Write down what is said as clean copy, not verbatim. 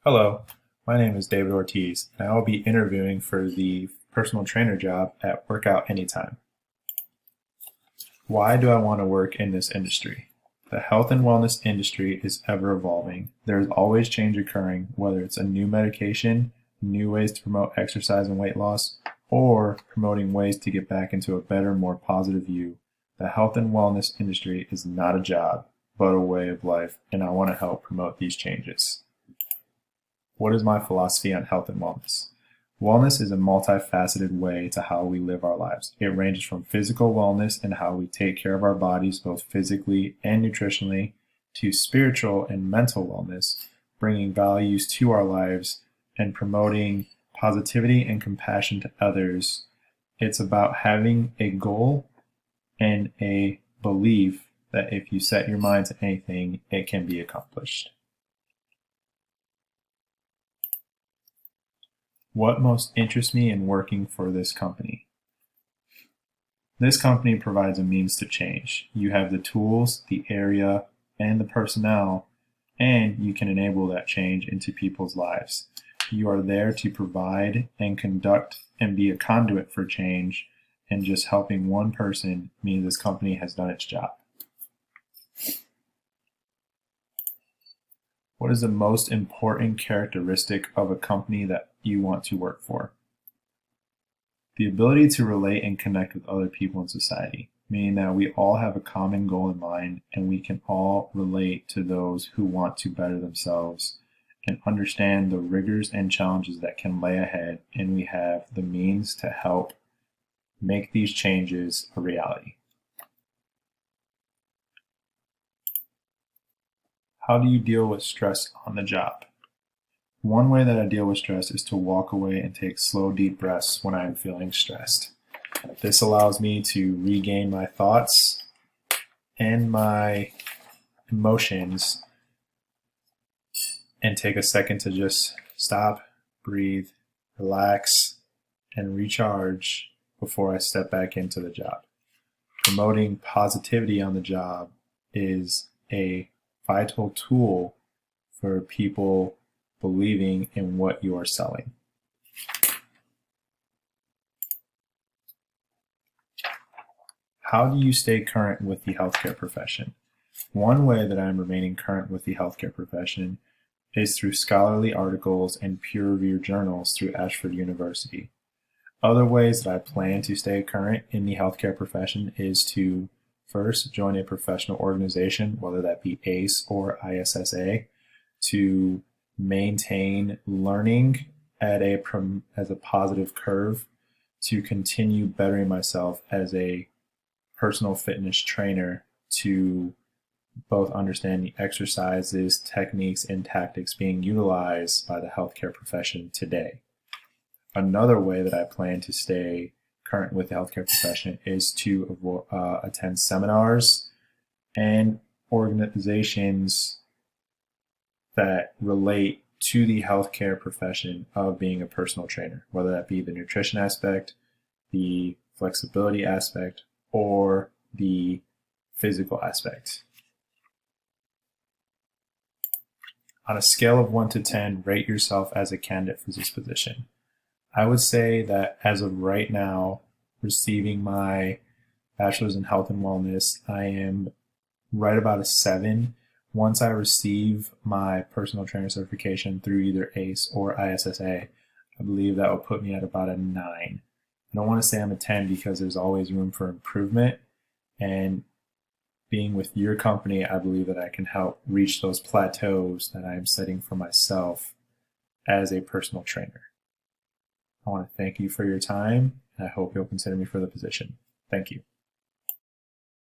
Hello, my name is David Ortiz, and I will be interviewing for the personal trainer job at Workout Anytime. Why do I want to work in this industry? The health and wellness industry is ever evolving. There is always change occurring, whether it's a new medication, new ways to promote exercise and weight loss, or promoting ways to get back into a better, more positive view. The health and wellness industry is not a job, but a way of life, and I want to help promote these changes. What is my philosophy on health and wellness? Wellness is a multifaceted way to how we live our lives. It ranges from physical wellness and how we take care of our bodies, both physically and nutritionally, to spiritual and mental wellness, bringing values to our lives and promoting positivity and compassion to others. It's about having a goal and a belief that if you set your mind to anything, it can be accomplished. What most interests me in working for this company? This company provides a means to change. You have the tools, the area, and the personnel, and you can enable that change into people's lives. You are there to provide and conduct and be a conduit for change, and just helping one person means this company has done its job. What is the most important characteristic of a company that you want to work for? The ability to relate and connect with other people in society, meaning that we all have a common goal in mind and we can all relate to those who want to better themselves and understand the rigors and challenges that can lay ahead, and we have the means to help make these changes a reality. How do you deal with stress on the job? One way that I deal with stress is to walk away and take slow, deep breaths when I am feeling stressed. This allows me to regain my thoughts and my emotions and take a second to just stop, breathe, relax, and recharge before I step back into the job. Promoting positivity on the job is a vital tool for people believing in what you are selling. How do you stay current with the healthcare profession? One way that I'm remaining current with the healthcare profession is through scholarly articles and peer-reviewed journals through Ashford University. Other ways that I plan to stay current in the healthcare profession is to first join a professional organization, whether that be ACE or ISSA, to maintain learning at as a positive curve, to continue bettering myself as a personal fitness trainer, to both understand the exercises, techniques, and tactics being utilized by the healthcare profession today. Another way that I plan to stay current with the healthcare profession is to attend seminars and organizations that relate to the healthcare profession of being a personal trainer, whether that be the nutrition aspect, the flexibility aspect, or the physical aspect. On a scale of 1 to 10, rate yourself as a candidate for this position. I would say that as of right now, receiving my bachelor's in health and wellness, I am right about a 7. Once I receive my personal trainer certification through either ACE or ISSA, I believe that will put me at about a 9. I don't want to say I'm a 10 because there's always room for improvement, and being with your company, I believe that I can help reach those plateaus that I am setting for myself as a personal trainer. I want to thank you for your time, and I hope you'll consider me for the position. Thank you.